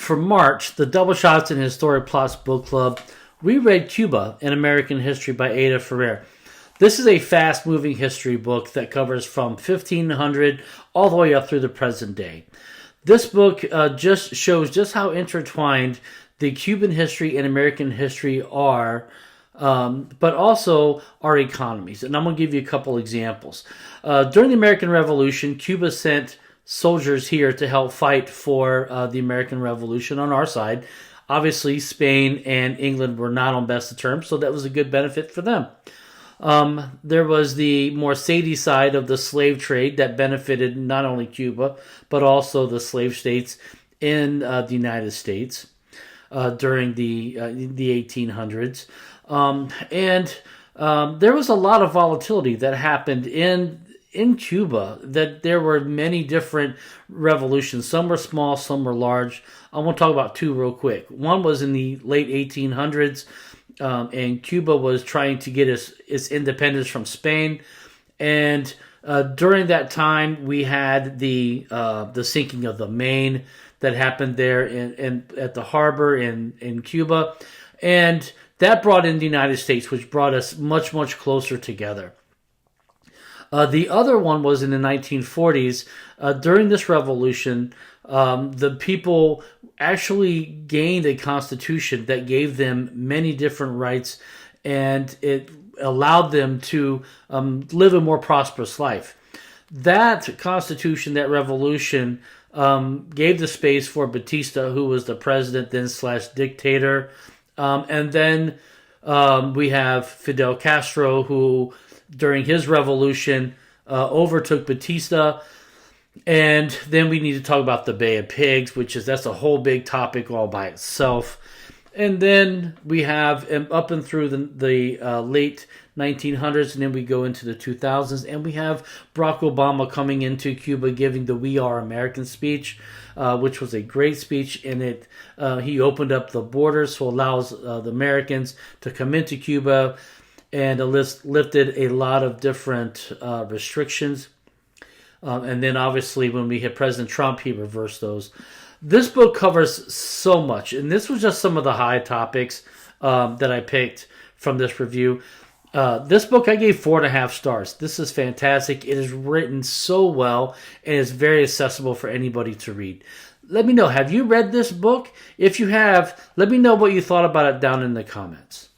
for March, the Double Shots and Historic Plots Book Club, we read Cuba An American History by Ada Ferrer. This is a fast-moving history book that covers from 1500 all the way up through the present day. This book just shows just how intertwined the Cuban history and American history are, but also our economies. And I'm going to give you a couple examples. During the American Revolution, Cuba sent soldiers here to help fight for the American Revolution on our side. Obviously, Spain and England were not on best of terms, so that was a good benefit for them. There was the more shady side of the slave trade that benefited not only Cuba, but also the slave states in the United States during the 1800s. There was a lot of volatility that happened in Cuba, that there were many different revolutions. Some were small, some were large. I want to talk about two real quick. One was in the late 1800s, and Cuba was trying to get its independence from Spain. And during that time, we had the sinking of the Maine that happened there at the harbor in Cuba. And that brought in the United States, which brought us much, much closer together. The other one was in the 1940s. During this revolution, the people actually gained a constitution that gave them many different rights, and it allowed them to live a more prosperous life. That constitution, that revolution, gave the space for Batista, who was the president then / dictator. And then we have Fidel Castro, who during his revolution overtook Batista. And then we need to talk about the Bay of Pigs, that's a whole big topic all by itself. And then we have up and through the late 1900s, and then we go into the 2000s, and we have Barack Obama coming into Cuba giving the "We Are American" speech, which was a great speech, and he opened up the borders, so allows the Americans to come into Cuba, and lifted a lot of different restrictions. And then obviously when we hit President Trump, he reversed those. This book covers so much, and this was just some of the high topics that I picked from this review. This book I gave 4.5 stars. This is fantastic. It is written so well, and it's very accessible for anybody to read. Let me know, have you read this book? If you have, let me know what you thought about it down in the comments.